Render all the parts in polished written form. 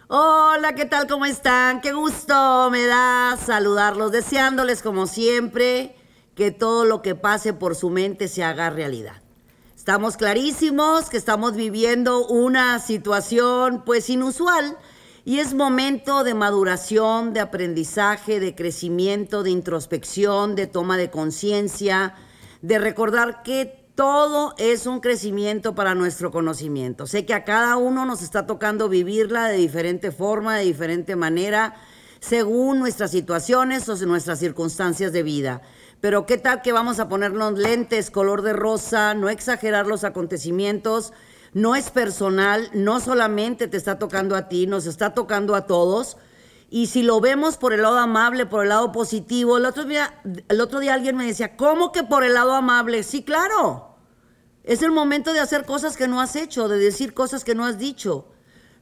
Hola, ¿qué tal? ¿Cómo están? Qué gusto me da saludarlos, deseándoles como siempre que todo lo que pase por su mente se haga realidad. Estamos clarísimos que estamos viviendo una situación pues inusual y es momento de maduración, de aprendizaje, de crecimiento, de introspección, de toma de conciencia, de recordar que todo es un crecimiento para nuestro conocimiento. Sé que a cada uno nos está tocando vivirla de diferente forma, de diferente manera, según nuestras situaciones o nuestras circunstancias de vida. Pero qué tal que vamos a ponernos lentes color de rosa, no exagerar los acontecimientos, no es personal, no solamente te está tocando a ti, nos está tocando a todos. Y si lo vemos por el lado amable, por el lado positivo, el otro día alguien me decía, ¿cómo que por el lado amable? Sí, claro. Es el momento de hacer cosas que no has hecho, de decir cosas que no has dicho,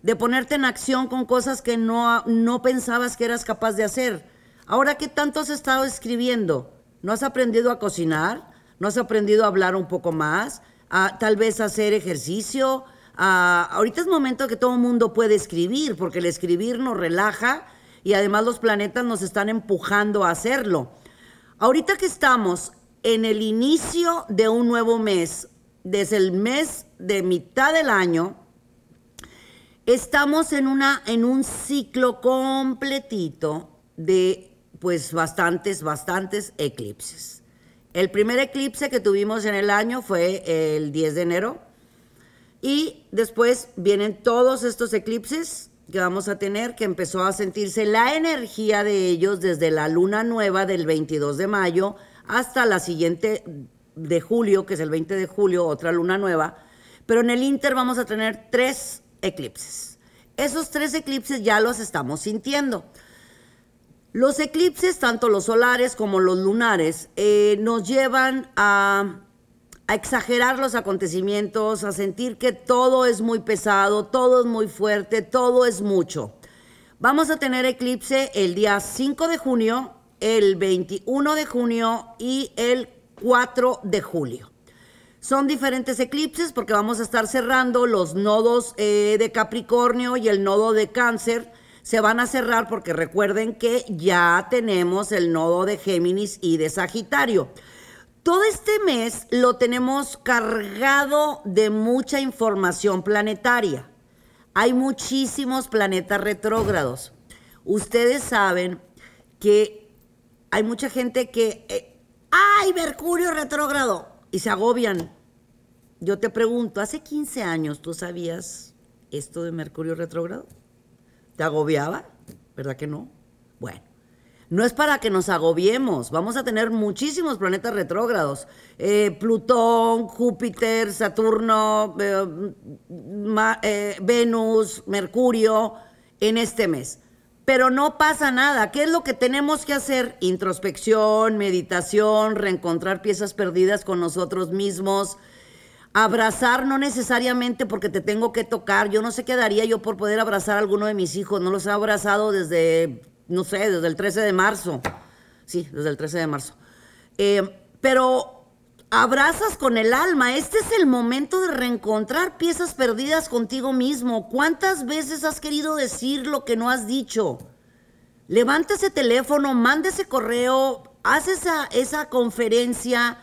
de ponerte en acción con cosas que no pensabas que eras capaz de hacer. Ahora, ¿qué tanto has estado escribiendo? ¿No has aprendido a cocinar? ¿No has aprendido a hablar un poco más? ¿A tal vez hacer ejercicio? Ahorita es momento que todo el mundo puede escribir, porque el escribir nos relaja y además los planetas nos están empujando a hacerlo. Ahorita que estamos en el inicio de un nuevo mes, desde el mes de mitad del año, estamos en un ciclo completito de pues bastantes eclipses. El primer eclipse que tuvimos en el año fue el 10 de enero y después vienen todos estos eclipses que vamos a tener, que empezó a sentirse la energía de ellos desde la luna nueva del 22 de mayo hasta la siguiente de julio, que es el 20 de julio, otra luna nueva. Pero en el Inter vamos a tener 3 eclipses. Esos 3 eclipses ya los estamos sintiendo. Los eclipses, tanto los solares como los lunares, nos llevan a exagerar los acontecimientos, a sentir que todo es muy pesado, todo es muy fuerte, todo es mucho. Vamos a tener eclipse el día 5 de junio, el 21 de junio y el 4 de julio. Son diferentes eclipses porque vamos a estar cerrando los nodos de Capricornio y el nodo de Cáncer. Se van a cerrar porque recuerden que ya tenemos el nodo de Géminis y de Sagitario. Todo este mes lo tenemos cargado de mucha información planetaria. Hay muchísimos planetas retrógrados. Ustedes saben que hay mucha gente que, ¡ay, Mercurio retrógrado! Y se agobian. Yo te pregunto, ¿hace 15 años tú sabías esto de Mercurio retrógrado? ¿Te agobiaba? ¿Verdad que no? Bueno. No es para que nos agobiemos, vamos a tener muchísimos planetas retrógrados, Plutón, Júpiter, Saturno, Venus, Mercurio, en este mes. Pero no pasa nada, ¿qué es lo que tenemos que hacer? Introspección, meditación, reencontrar piezas perdidas con nosotros mismos, abrazar no necesariamente porque te tengo que tocar. Yo no sé qué daría yo por poder abrazar a alguno de mis hijos, no los he abrazado desde... no sé, desde el 13 de marzo. Sí, desde el 13 de marzo. Pero abrazas con el alma. Este es el momento de reencontrar piezas perdidas contigo mismo. ¿Cuántas veces has querido decir lo que no has dicho? Levanta ese teléfono, manda ese correo, haz esa conferencia.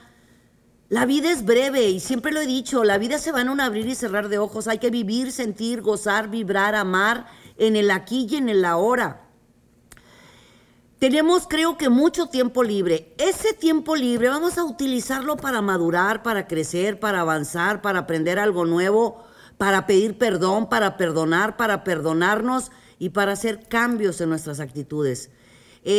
La vida es breve y siempre lo he dicho, la vida se va en un abrir y cerrar de ojos. Hay que vivir, sentir, gozar, vibrar, amar en el aquí y en el ahora. Tenemos, creo que, mucho tiempo libre. Ese tiempo libre vamos a utilizarlo para madurar, para crecer, para avanzar, para aprender algo nuevo, para pedir perdón, para perdonar, para perdonarnos y para hacer cambios en nuestras actitudes.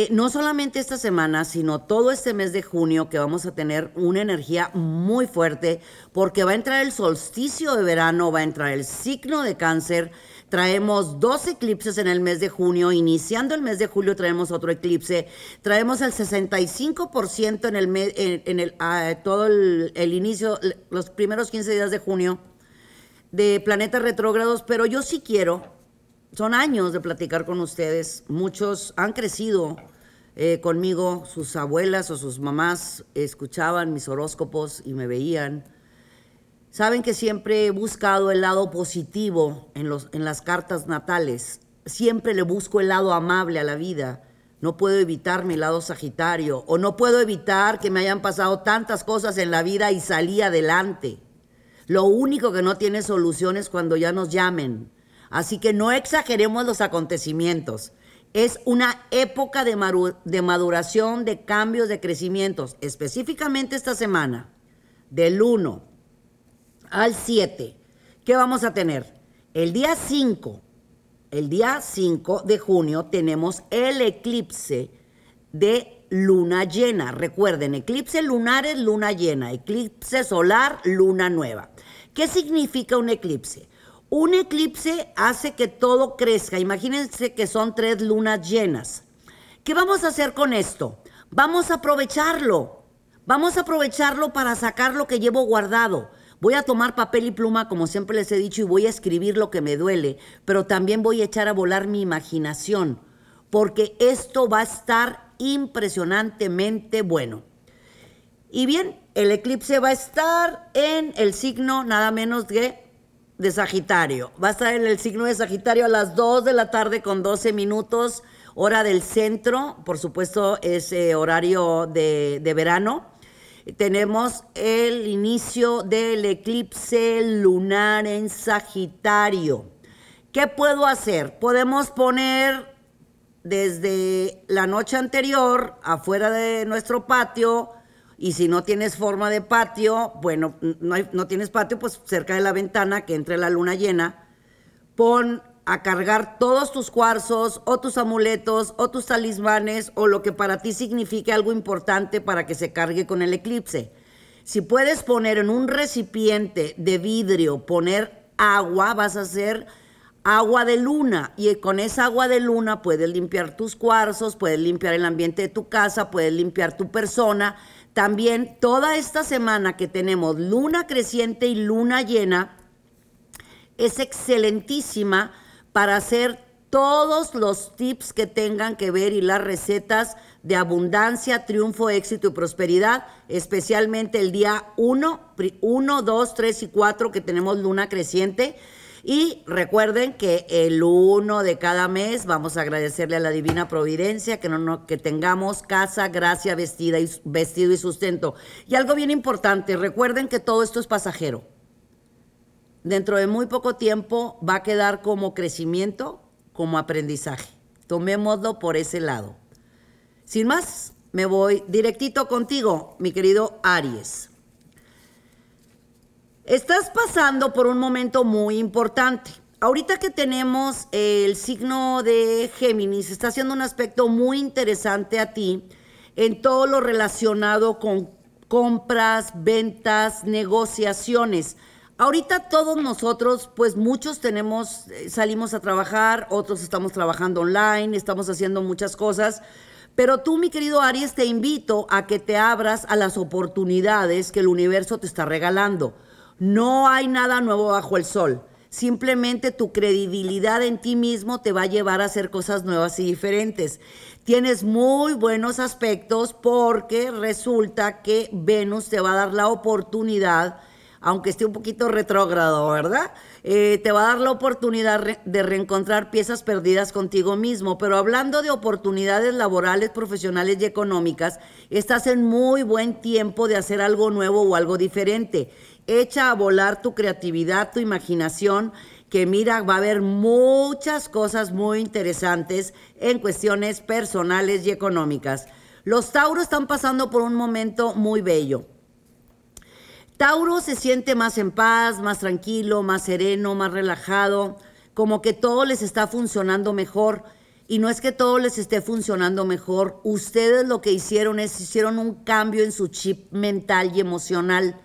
No solamente esta semana, sino todo este mes de junio, que vamos a tener una energía muy fuerte, porque va a entrar el solsticio de verano, va a entrar el signo de Cáncer. Traemos 2 eclipses en el mes de junio, iniciando el mes de julio traemos otro eclipse, traemos el 65% todo el inicio, los primeros 15 días de junio de planetas retrógrados, pero yo sí quiero, son años de platicar con ustedes, muchos han crecido conmigo, sus abuelas o sus mamás escuchaban mis horóscopos y me veían. Saben que siempre he buscado el lado positivo en las cartas natales siempre le busco el lado amable a la vida. No puedo evitar mi lado Sagitario, o no puedo evitar que me hayan pasado tantas cosas en la vida y salí adelante. Lo único que no tiene solución es cuando ya nos llamen. Así que no exageremos los acontecimientos. Es una época de maduración, de cambios, de crecimientos. Específicamente esta semana, del 1 al 7, ¿qué vamos a tener? El día 5 de junio tenemos el eclipse de luna llena. Recuerden, eclipse lunar es luna llena, eclipse solar, luna nueva. ¿Qué significa un eclipse? Un eclipse hace que todo crezca. Imagínense que son 3 lunas llenas. ¿Qué vamos a hacer con esto? Vamos a aprovecharlo. Vamos a aprovecharlo para sacar lo que llevo guardado. Voy a tomar papel y pluma, como siempre les he dicho, y voy a escribir lo que me duele, pero también voy a echar a volar mi imaginación, porque esto va a estar impresionantemente bueno. Y bien, el eclipse va a estar en el signo nada menos de Sagitario. Va a estar en el signo de Sagitario a las 2 de la tarde con 12 minutos, hora del centro. Por supuesto, es horario de verano. Tenemos el inicio del eclipse lunar en Sagitario. ¿Qué puedo hacer? Podemos poner desde la noche anterior afuera de nuestro patio. Y si no tienes forma de patio, bueno, no tienes patio, pues cerca de la ventana que entre la luna llena, pon a cargar todos tus cuarzos o tus amuletos o tus talismanes o lo que para ti signifique algo importante para que se cargue con el eclipse. Si puedes poner en un recipiente de vidrio, poner agua, vas a hacer agua de luna, y con esa agua de luna puedes limpiar tus cuarzos, puedes limpiar el ambiente de tu casa, puedes limpiar tu persona. También toda esta semana que tenemos luna creciente y luna llena es excelentísima para hacer todos los tips que tengan que ver y las recetas de abundancia, triunfo, éxito y prosperidad, especialmente el día 1, 2, 3 y 4 que tenemos luna creciente. Y recuerden que el 1 de cada mes vamos a agradecerle a la Divina Providencia que tengamos casa, gracia, vestido y sustento. Y algo bien importante, recuerden que todo esto es pasajero. Dentro de muy poco tiempo va a quedar como crecimiento, como aprendizaje. Tomémoslo por ese lado. Sin más, me voy directito contigo, mi querido Aries. Estás pasando por un momento muy importante. Ahorita que tenemos el signo de Géminis, está haciendo un aspecto muy interesante a ti en todo lo relacionado con compras, ventas, negociaciones. Ahorita todos nosotros, pues muchos salimos a trabajar, otros estamos trabajando online, estamos haciendo muchas cosas. Pero tú, mi querido Aries, te invito a que te abras a las oportunidades que el universo te está regalando. No hay nada nuevo bajo el sol. Simplemente tu credibilidad en ti mismo te va a llevar a hacer cosas nuevas y diferentes. Tienes muy buenos aspectos porque resulta que Venus te va a dar la oportunidad, aunque esté un poquito retrógrado, ¿verdad? Te va a dar la oportunidad de reencontrar piezas perdidas contigo mismo. Pero hablando de oportunidades laborales, profesionales y económicas, estás en muy buen tiempo de hacer algo nuevo o algo diferente. Echa a volar tu creatividad, tu imaginación, que mira, va a haber muchas cosas muy interesantes en cuestiones personales y económicas. Los Tauros están pasando por un momento muy bello. Tauro se siente más en paz, más tranquilo, más sereno, más relajado, como que todo les está funcionando mejor. Y no es que todo les esté funcionando mejor, ustedes lo que hicieron un cambio en su chip mental y emocional.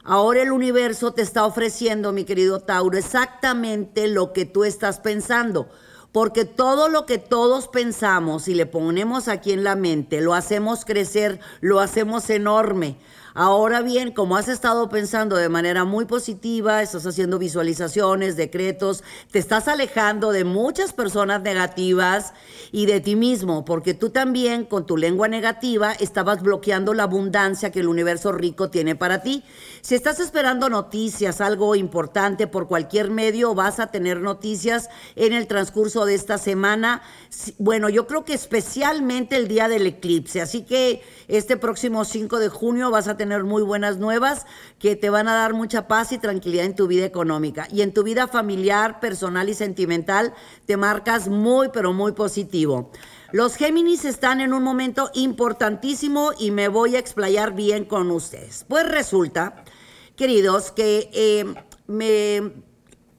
Ahora el universo te está ofreciendo, mi querido Tauro, exactamente lo que tú estás pensando. Porque todo lo que todos pensamos y le ponemos aquí en la mente, lo hacemos crecer, lo hacemos enorme. Ahora bien, como has estado pensando de manera muy positiva, estás haciendo visualizaciones, decretos, te estás alejando de muchas personas negativas y de ti mismo, porque tú también con tu lengua negativa estabas bloqueando la abundancia que el universo rico tiene para ti. Si estás esperando noticias, algo importante por cualquier medio, vas a tener noticias en el transcurso de esta semana. Bueno, yo creo que especialmente el día del eclipse, así que este próximo 5 de junio vas a tener muy buenas nuevas que te van a dar mucha paz y tranquilidad en tu vida económica. Y en tu vida familiar, personal y sentimental te marcas muy, pero muy positivo. Los Géminis están en un momento importantísimo y me voy a explayar bien con ustedes. Pues resulta, queridos, que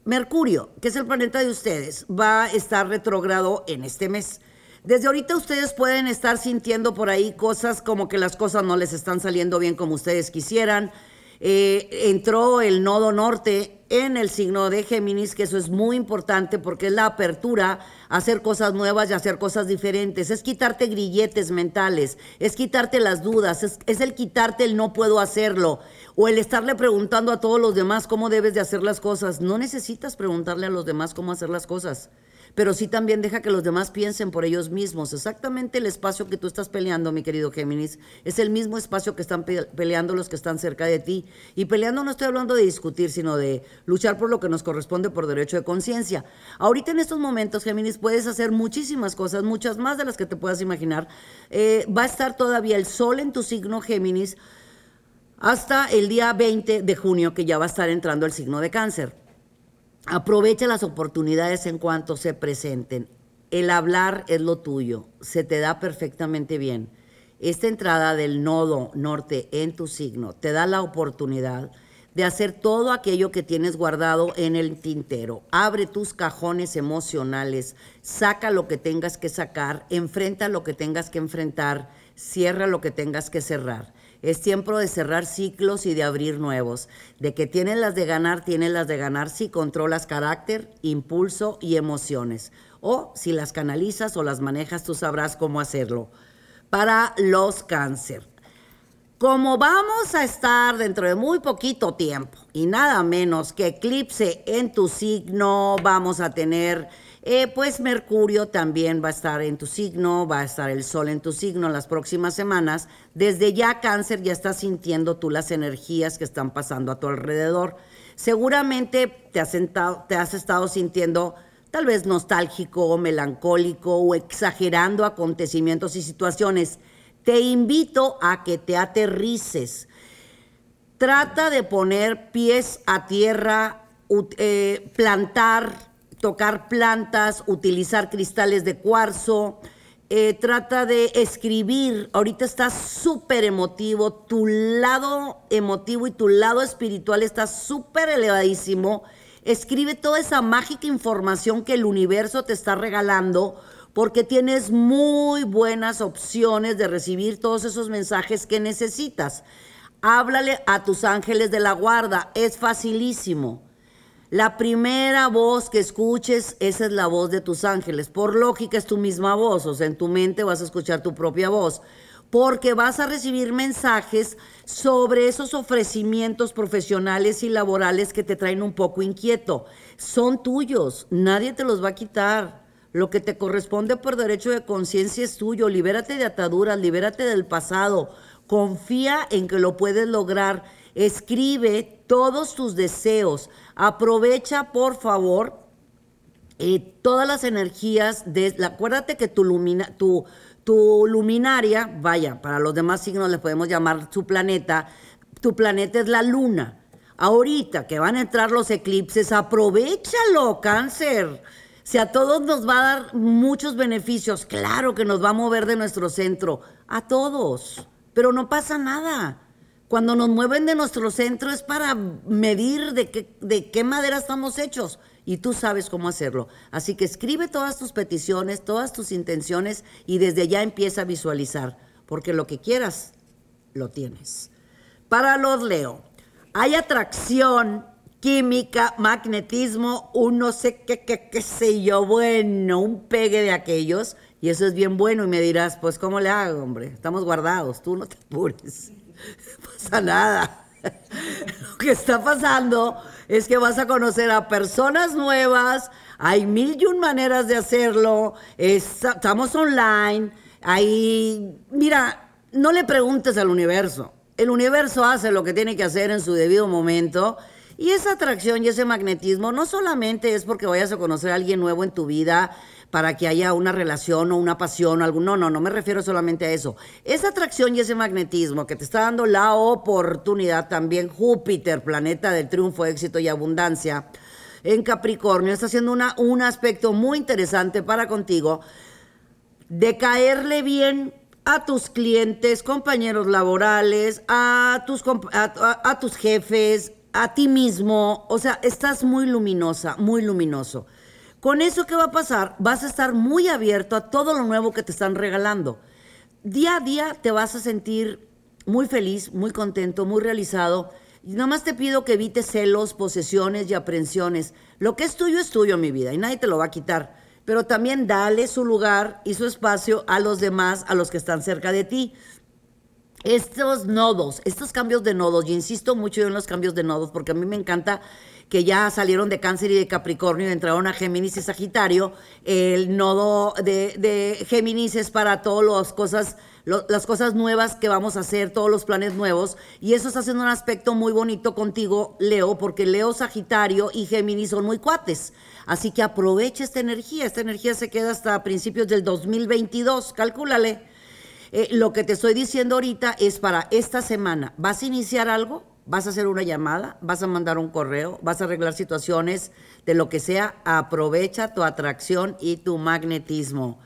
Mercurio, que es el planeta de ustedes, va a estar retrógrado en este mes. Desde ahorita ustedes pueden estar sintiendo por ahí cosas como que las cosas no les están saliendo bien como ustedes quisieran. Entró el nodo norte en el signo de Géminis, que eso es muy importante porque es la apertura a hacer cosas nuevas y a hacer cosas diferentes. Es quitarte grilletes mentales, es quitarte las dudas, es el quitarte el no puedo hacerlo o el estarle preguntando a todos los demás cómo debes de hacer las cosas. No necesitas preguntarle a los demás cómo hacer las cosas, pero sí también deja que los demás piensen por ellos mismos. Exactamente el espacio que tú estás peleando, mi querido Géminis, es el mismo espacio que están peleando los que están cerca de ti. Y peleando no estoy hablando de discutir, sino de luchar por lo que nos corresponde por derecho de conciencia. Ahorita en estos momentos, Géminis, puedes hacer muchísimas cosas, muchas más de las que te puedas imaginar. Va a estar todavía el sol en tu signo, Géminis, hasta el día 20 de junio, que ya va a estar entrando el signo de Cáncer. Aprovecha las oportunidades en cuanto se presenten. El hablar es lo tuyo, se te da perfectamente bien. Esta entrada del nodo norte en tu signo te da la oportunidad de hacer todo aquello que tienes guardado en el tintero. Abre tus cajones emocionales, saca lo que tengas que sacar, enfrenta lo que tengas que enfrentar, cierra lo que tengas que cerrar. Es tiempo de cerrar ciclos y de abrir nuevos. De que tienes las de ganar si controlas carácter, impulso y emociones. O si las canalizas o las manejas, tú sabrás cómo hacerlo. Para los Cáncer. Como vamos a estar dentro de muy poquito tiempo y nada menos que eclipse en tu signo, vamos a tener... pues Mercurio también va a estar en tu signo, va a estar el Sol en tu signo en las próximas semanas. Desde ya, Cáncer, ya estás sintiendo tú las energías que están pasando a tu alrededor. Seguramente te has estado sintiendo tal vez nostálgico, melancólico o exagerando acontecimientos y situaciones. Te invito a que te aterrices. Trata de poner pies a tierra, plantar, tocar plantas, utilizar cristales de cuarzo, trata de escribir. Ahorita estás súper emotivo, tu lado emotivo y tu lado espiritual está súper elevadísimo. Escribe toda esa mágica información que el universo te está regalando, porque tienes muy buenas opciones de recibir todos esos mensajes que necesitas. Háblale a tus ángeles de la guarda, es facilísimo. La primera voz que escuches, esa es la voz de tus ángeles. Por lógica es tu misma voz, o sea, en tu mente vas a escuchar tu propia voz, porque vas a recibir mensajes sobre esos ofrecimientos profesionales y laborales que te traen un poco inquieto. Son tuyos, nadie te los va a quitar. Lo que te corresponde por derecho de conciencia es tuyo. Libérate de ataduras, libérate del pasado. Confía en que lo puedes lograr. Escribe todos tus deseos. Aprovecha, por favor, todas las energías. Acuérdate que tu luminaria, vaya, para los demás signos les podemos llamar su planeta. Tu planeta es la luna. Ahorita que van a entrar los eclipses, aprovéchalo, Cáncer. Si a todos nos va a dar muchos beneficios, claro que nos va a mover de nuestro centro, a todos, pero no pasa nada. Cuando nos mueven de nuestro centro es para medir de qué madera estamos hechos y tú sabes cómo hacerlo. Así que escribe todas tus peticiones, todas tus intenciones y desde ya empieza a visualizar, porque lo que quieras, lo tienes. Para los Leo, hay atracción, química, magnetismo, un no sé qué sé yo, bueno, un pegue de aquellos, y eso es bien bueno, y me dirás, pues, ¿cómo le hago, hombre? Estamos guardados, tú no te apures. No pasa nada. Lo que está pasando es que vas a conocer a personas nuevas, hay mil y un maneras de hacerlo, estamos online, mira, no le preguntes al universo, el universo hace lo que tiene que hacer en su debido momento. Y esa atracción y ese magnetismo no solamente es porque vayas a conocer a alguien nuevo en tu vida para que haya una relación o una pasión o algo. No, no me refiero solamente a eso. Esa atracción y ese magnetismo que te está dando la oportunidad también Júpiter, planeta del triunfo, éxito y abundancia, en Capricornio, está haciendo un aspecto muy interesante para contigo de caerle bien a tus clientes, compañeros laborales, a tus jefes, a ti mismo. O sea, estás muy luminosa, muy luminoso. Con eso, ¿qué va a pasar? Vas a estar muy abierto a todo lo nuevo que te están regalando. Día a día te vas a sentir muy feliz, muy contento, muy realizado. Y nada más te pido que evites celos, posesiones y aprensiones. Lo que es tuyo, mi vida, y nadie te lo va a quitar. Pero también dale su lugar y su espacio a los demás, a los que están cerca de ti. Estos nodos, estos cambios de nodos, y insisto mucho yo en los cambios de nodos, porque a mí me encanta que ya salieron de Cáncer y de Capricornio y entraron a Géminis y Sagitario. El nodo de Géminis es para todas las cosas nuevas que vamos a hacer, todos los planes nuevos, y eso está haciendo un aspecto muy bonito contigo, Leo, porque Leo, Sagitario y Géminis son muy cuates. Así que aprovecha esta energía se queda hasta principios del 2022, calcúlale. Lo que te estoy diciendo ahorita es para esta semana. ¿Vas a iniciar algo? ¿Vas a hacer una llamada? ¿Vas a mandar un correo? ¿Vas a arreglar situaciones de lo que sea? Aprovecha tu atracción y tu magnetismo.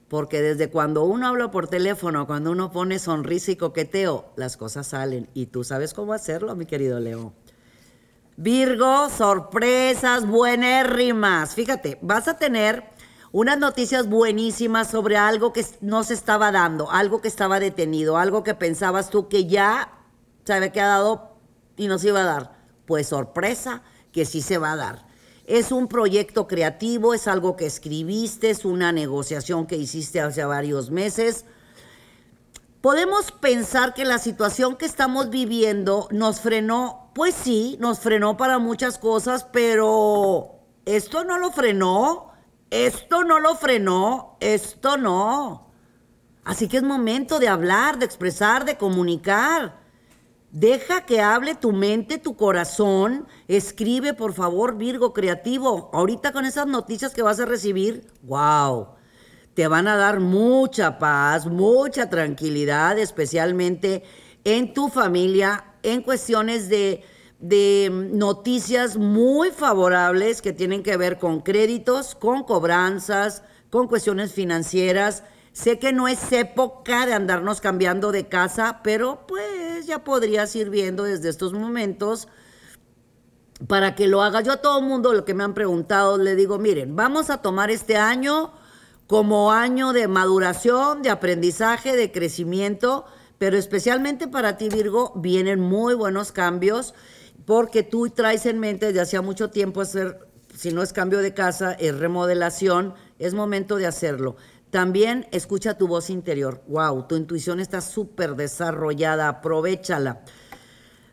Porque desde cuando uno habla por teléfono, cuando uno pone sonrisa y coqueteo, las cosas salen. Y tú sabes cómo hacerlo, mi querido Leo. Virgo, sorpresas buenérrimas. Fíjate, vas a tener unas noticias buenísimas sobre algo que no se estaba dando, algo que estaba detenido, algo que pensabas tú que ya se había quedado y no se iba a dar. Pues sorpresa, que sí se va a dar. Es un proyecto creativo, es algo que escribiste, es una negociación que hiciste hace varios meses. Podemos pensar que la situación que estamos viviendo nos frenó. Pues sí, nos frenó para muchas cosas, pero esto no lo frenó. Esto no. Así que es momento de hablar, de expresar, de comunicar. Deja que hable tu mente, tu corazón. Escribe, por favor, Virgo creativo. Ahorita con esas noticias que vas a recibir, wow, te van a dar mucha paz, mucha tranquilidad, especialmente en tu familia, en cuestiones de noticias muy favorables que tienen que ver con créditos, con cobranzas, con cuestiones financieras. Sé que no es época de andarnos cambiando de casa, pero pues ya podrías ir viendo desde estos momentos para que lo hagas. Yo a todo mundo lo que me han preguntado le digo, miren, vamos a tomar este año como año de maduración, de aprendizaje, de crecimiento, pero especialmente para ti, Virgo, vienen muy buenos cambios, porque tú traes en mente desde hacía mucho tiempo hacer, si no es cambio de casa, es remodelación, es momento de hacerlo. También escucha tu voz interior. Wow, tu intuición está súper desarrollada, aprovéchala.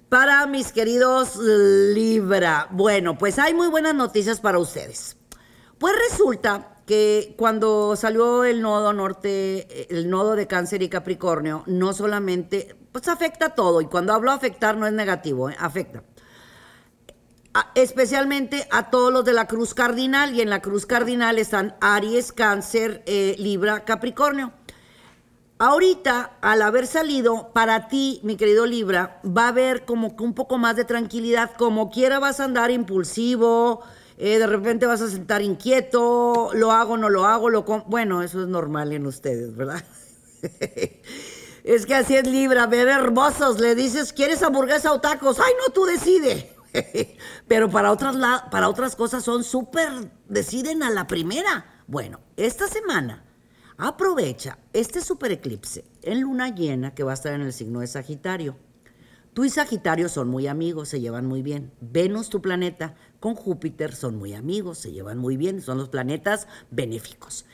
Para mis queridos Libra, bueno, pues hay muy buenas noticias para ustedes. Pues resulta que cuando salió el nodo norte, el nodo de Cáncer y Capricornio, no solamente, pues afecta todo, y cuando hablo afectar no es negativo, afecta. Especialmente a todos los de la cruz cardinal, y en la cruz cardinal están Aries, Cáncer, Libra, Capricornio. Ahorita, al haber salido, para ti, mi querido Libra, va a haber como que un poco más de tranquilidad. Como quiera vas a andar impulsivo, de repente vas a estar inquieto, lo hago, no lo hago, bueno, eso es normal en ustedes, ¿verdad? Es que así es Libra, ver hermosos, le dices, ¿quieres hamburguesa o tacos? Ay, no, tú decide. Pero para otras cosas son súper, deciden a la primera. Bueno, esta semana aprovecha este super eclipse en luna llena que va a estar en el signo de Sagitario. Tú y Sagitario son muy amigos, se llevan muy bien. Venus, tu planeta, con Júpiter son muy amigos, se llevan muy bien, son los planetas benéficos.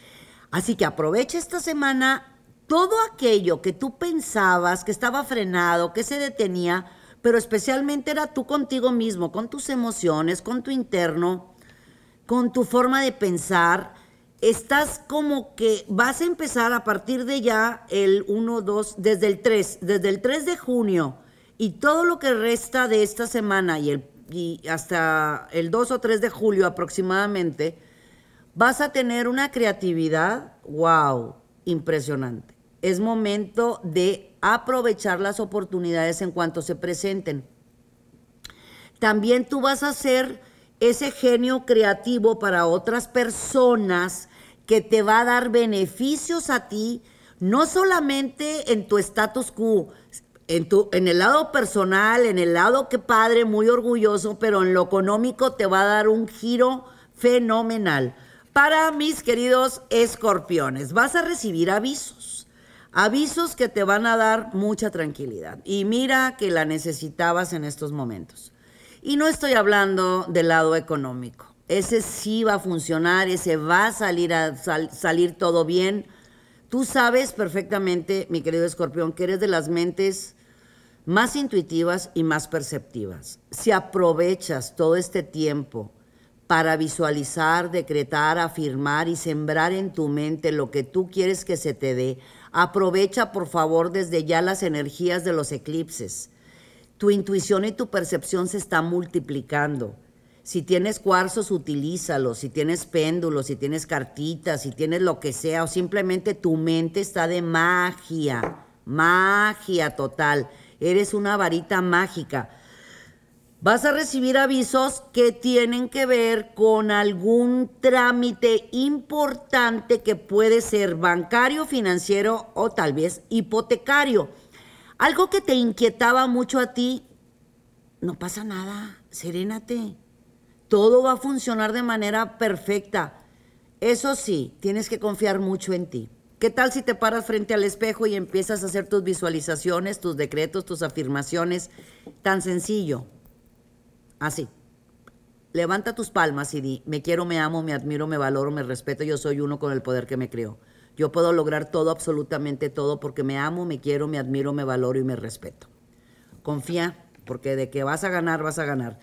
Así que aprovecha esta semana todo aquello que tú pensabas que estaba frenado, que se detenía, pero especialmente era tú contigo mismo, con tus emociones, con tu interno, con tu forma de pensar, estás como que vas a empezar a partir de ya el 1, 2, desde el 3 de junio y todo lo que resta de esta semana y hasta el 2 o 3 de julio aproximadamente, vas a tener una creatividad, wow, impresionante. Es momento de aprovechar las oportunidades en cuanto se presenten. También tú vas a ser ese genio creativo para otras personas que te va a dar beneficios a ti, no solamente en tu status quo, en el lado personal, en el lado que padre, muy orgulloso, pero en lo económico te va a dar un giro fenomenal. Para mis queridos escorpiones, vas a recibir avisos que te van a dar mucha tranquilidad. Y mira que la necesitabas en estos momentos. Y no estoy hablando del lado económico. Ese sí va a funcionar, ese va a salir todo bien. Tú sabes perfectamente, mi querido escorpión, que eres de las mentes más intuitivas y más perceptivas. Si aprovechas todo este tiempo para visualizar, decretar, afirmar y sembrar en tu mente lo que tú quieres que se te dé, aprovecha por favor desde ya las energías de los eclipses. Tu intuición y tu percepción se están multiplicando. Si tienes cuarzos, utilízalos. Si tienes péndulos, si tienes cartitas, si tienes lo que sea, o simplemente tu mente está de magia, magia total. Eres una varita mágica. Vas a recibir avisos que tienen que ver con algún trámite importante que puede ser bancario, financiero o tal vez hipotecario. Algo que te inquietaba mucho a ti, no pasa nada, serénate. Todo va a funcionar de manera perfecta. Eso sí, tienes que confiar mucho en ti. ¿Qué tal si te paras frente al espejo y empiezas a hacer tus visualizaciones, tus decretos, tus afirmaciones? Tan sencillo. Así. Levanta tus palmas y di, me quiero, me amo, me admiro, me valoro, me respeto, yo soy uno con el poder que me creó. Yo puedo lograr todo, absolutamente todo, porque me amo, me quiero, me admiro, me valoro y me respeto. Confía, porque de que vas a ganar, vas a ganar.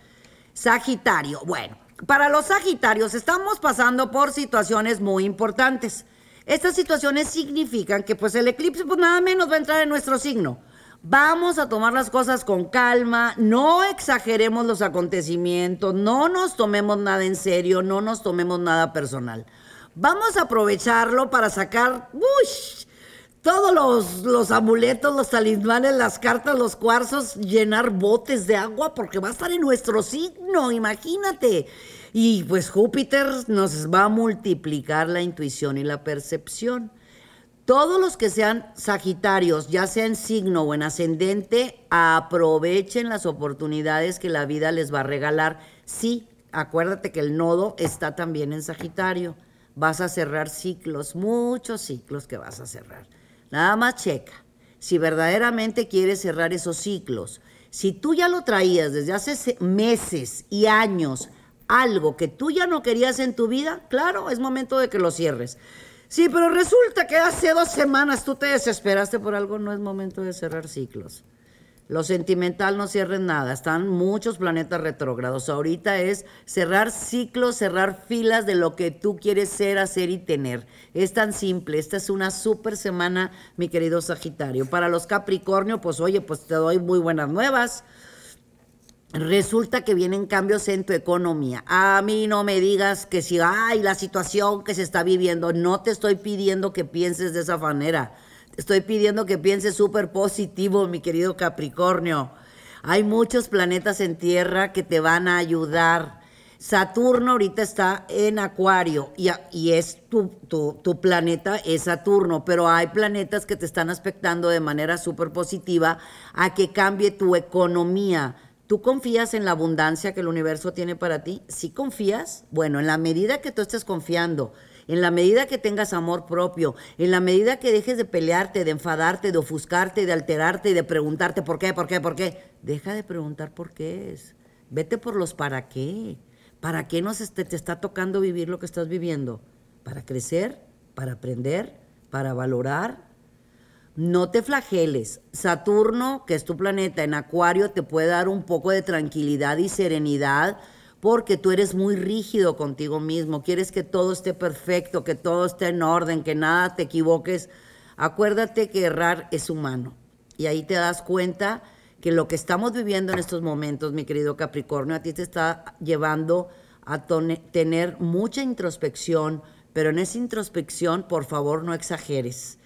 Sagitario. Bueno, para los Sagitarios estamos pasando por situaciones muy importantes. Estas situaciones significan que pues el eclipse pues nada menos va a entrar en nuestro signo. Vamos a tomar las cosas con calma, no exageremos los acontecimientos, no nos tomemos nada en serio, no nos tomemos nada personal. Vamos a aprovecharlo para sacar todos los amuletos, los talismanes, las cartas, los cuarzos, llenar botes de agua porque va a estar en nuestro signo, imagínate. Y pues Júpiter nos va a multiplicar la intuición y la percepción. Todos los que sean Sagitarios, ya sea en signo o en ascendente, aprovechen las oportunidades que la vida les va a regalar. Sí, acuérdate que el nodo está también en Sagitario. Vas a cerrar ciclos, muchos ciclos que vas a cerrar. Nada más checa, si verdaderamente quieres cerrar esos ciclos. Si tú ya lo traías desde hace meses y años, algo que tú ya no querías en tu vida, claro, es momento de que lo cierres. Sí, pero resulta que hace 2 semanas tú te desesperaste por algo, no es momento de cerrar ciclos. Lo sentimental no cierres nada, están muchos planetas retrógrados. Ahorita es cerrar ciclos, cerrar filas de lo que tú quieres ser, hacer y tener. Es tan simple, esta es una súper semana, mi querido Sagitario. Para los Capricornio, pues oye, pues te doy muy buenas nuevas. Resulta que vienen cambios en tu economía. A mí no me digas que si, ay, la situación que se está viviendo, no te estoy pidiendo que pienses de esa manera. Te estoy pidiendo que pienses súper positivo, mi querido Capricornio. Hay muchos planetas en tierra que te van a ayudar. Saturno ahorita está en Acuario y es tu planeta es Saturno, pero hay planetas que te están aspectando de manera súper positiva a que cambie tu economía. ¿Tú confías en la abundancia que el universo tiene para ti? ¿Sí confías? Bueno, en la medida que tú estés confiando, en la medida que tengas amor propio, en la medida que dejes de pelearte, de enfadarte, de ofuscarte, de alterarte y de preguntarte ¿por qué? Deja de preguntar por qué es. Vete por los para qué. ¿Para qué te está tocando vivir lo que estás viviendo? ¿Para crecer? ¿Para aprender? ¿Para valorar? No te flageles. Saturno, que es tu planeta en Acuario, te puede dar un poco de tranquilidad y serenidad porque tú eres muy rígido contigo mismo. Quieres que todo esté perfecto, que todo esté en orden, que nada te equivoques. Acuérdate que errar es humano. Y ahí te das cuenta que lo que estamos viviendo en estos momentos, mi querido Capricornio, a ti te está llevando a tener mucha introspección, pero en esa introspección, por favor, no exageres.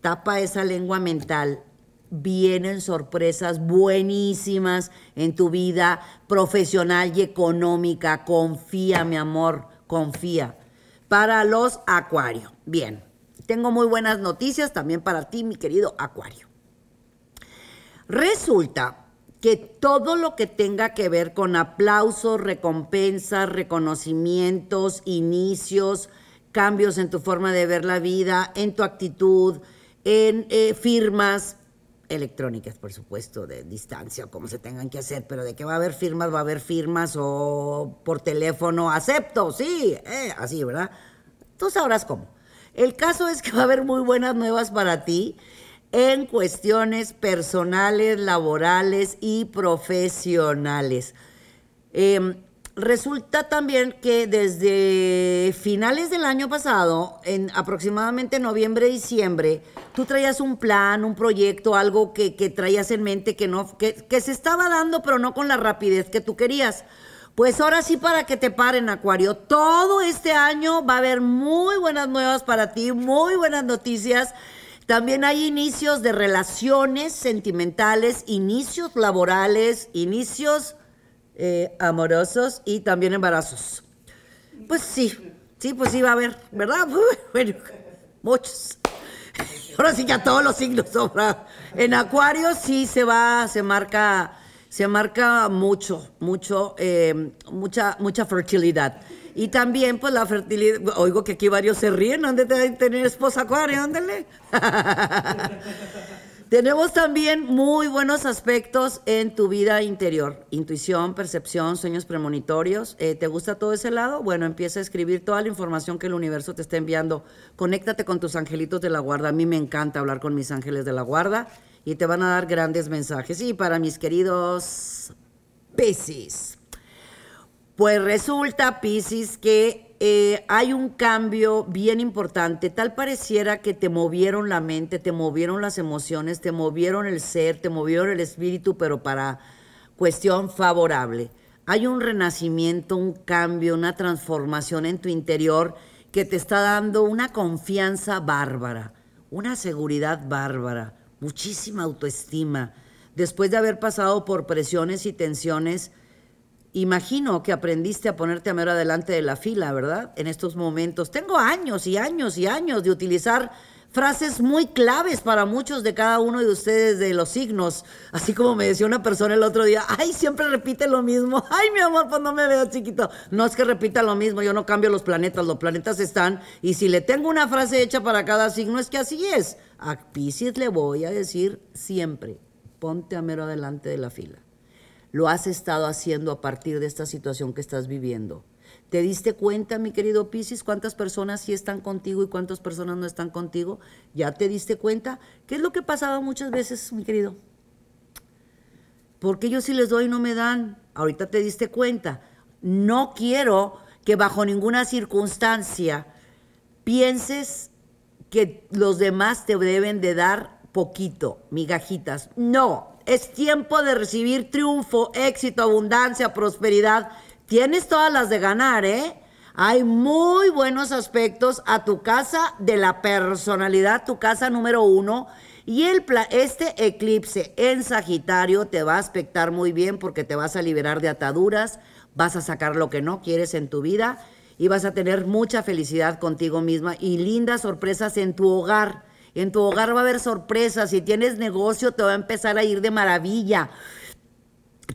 Tapa esa lengua mental. Vienen sorpresas buenísimas en tu vida profesional y económica. Confía, mi amor, confía. Para los Acuario. Bien, tengo muy buenas noticias también para ti, mi querido Acuario. Resulta que todo lo que tenga que ver con aplausos, recompensas, reconocimientos, inicios, cambios en tu forma de ver la vida, en tu actitud, en firmas electrónicas, por supuesto, de distancia, o como se tengan que hacer, pero de que va a haber firmas, o por teléfono, acepto, sí, así, ¿verdad? Tú sabrás cómo. El caso es que va a haber muy buenas nuevas para ti en cuestiones personales, laborales y profesionales. Resulta también que desde finales del año pasado, en aproximadamente noviembre, diciembre, tú traías un plan, un proyecto, algo que traías en mente que se estaba dando, pero no con la rapidez que tú querías. Pues ahora sí, para que te paren, Acuario, todo este año va a haber muy buenas nuevas para ti, muy buenas noticias. También hay inicios de relaciones sentimentales, inicios laborales, inicios amorosos y también embarazos. Pues sí, pues sí va a haber, ¿verdad? Bueno, muchos. Ahora sí que a todos los signos sobra. En Acuario sí se marca mucha fertilidad. Y también, pues, la fertilidad. Oigo que aquí varios se ríen. ¿Dónde te deben tener esposa, Acuario? Ándale. Tenemos también muy buenos aspectos en tu vida interior. Intuición, percepción, sueños premonitorios. ¿Te gusta todo ese lado? Bueno, empieza a escribir toda la información que el universo te está enviando. Conéctate con tus angelitos de la guarda. A mí me encanta hablar con mis ángeles de la guarda y te van a dar grandes mensajes. Y para mis queridos Piscis, pues resulta, Piscis, que hay un cambio bien importante. Tal pareciera que te movieron la mente, te movieron las emociones, te movieron el ser, te movieron el espíritu, pero para cuestión favorable. Hay un renacimiento, un cambio, una transformación en tu interior que te está dando una confianza bárbara, una seguridad bárbara, muchísima autoestima. Después de haber pasado por presiones y tensiones, imagino que aprendiste a ponerte a mero adelante de la fila, ¿verdad? En estos momentos. Tengo años y años y años de utilizar frases muy claves para muchos de cada uno de ustedes de los signos. Así como me decía una persona el otro día, ay, siempre repite lo mismo. Ay, mi amor, pues no me veas chiquito. No es que repita lo mismo, yo no cambio los planetas están. Y si le tengo una frase hecha para cada signo, es que así es. A Piscis le voy a decir siempre, ponte a mero adelante de la fila. Lo has estado haciendo a partir de esta situación que estás viviendo. ¿Te diste cuenta, mi querido Piscis, cuántas personas sí están contigo y cuántas personas no están contigo? ¿Ya te diste cuenta? ¿Qué es lo que pasaba muchas veces, mi querido? ¿Por qué yo sí les doy y no me dan? Ahorita te diste cuenta. No quiero que bajo ninguna circunstancia pienses que los demás te deben de dar poquito, migajitas. No. Es tiempo de recibir triunfo, éxito, abundancia, prosperidad. Tienes todas las de ganar, ¿eh? Hay muy buenos aspectos a tu casa de la personalidad, tu casa número 1. Y este eclipse en Sagitario te va a aspectar muy bien porque te vas a liberar de ataduras, vas a sacar lo que no quieres en tu vida y vas a tener mucha felicidad contigo misma y lindas sorpresas en tu hogar. En tu hogar va a haber sorpresas. Si tienes negocio, te va a empezar a ir de maravilla.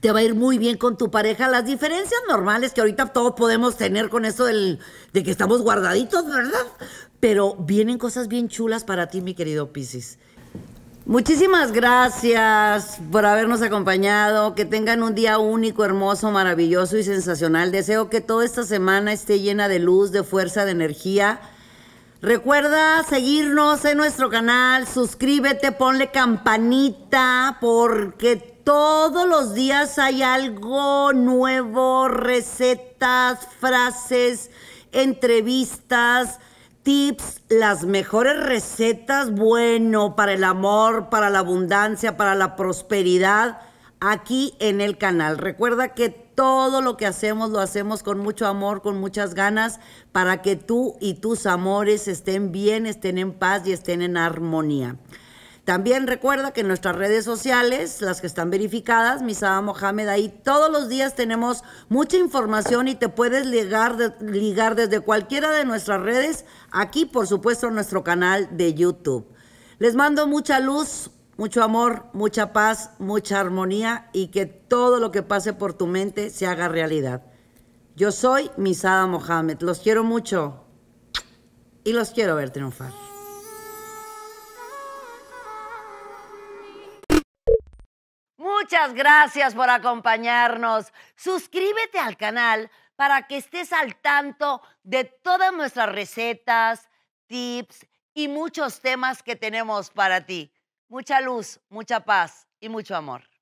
Te va a ir muy bien con tu pareja. Las diferencias normales que ahorita todos podemos tener con eso de que estamos guardaditos, ¿verdad? Pero vienen cosas bien chulas para ti, mi querido Piscis. Muchísimas gracias por habernos acompañado. Que tengan un día único, hermoso, maravilloso y sensacional. Deseo que toda esta semana esté llena de luz, de fuerza, de energía. Recuerda seguirnos en nuestro canal, suscríbete, ponle campanita, porque todos los días hay algo nuevo, recetas, frases, entrevistas, tips, las mejores recetas, bueno, para el amor, para la abundancia, para la prosperidad, aquí en el canal. Recuerda que todo lo que hacemos lo hacemos con mucho amor, con muchas ganas, para que tú y tus amores estén bien, estén en paz y estén en armonía. También recuerda que en nuestras redes sociales, las que están verificadas, Misada Mohamed, ahí todos los días tenemos mucha información y te puedes ligar desde cualquiera de nuestras redes, aquí por supuesto en nuestro canal de YouTube. Les mando mucha luz, mucho amor, mucha paz, mucha armonía y que todo lo que pase por tu mente se haga realidad. Yo soy Misada Mohamed, los quiero mucho y los quiero ver triunfar. Muchas gracias por acompañarnos. Suscríbete al canal para que estés al tanto de todas nuestras recetas, tips y muchos temas que tenemos para ti. Mucha luz, mucha paz y mucho amor.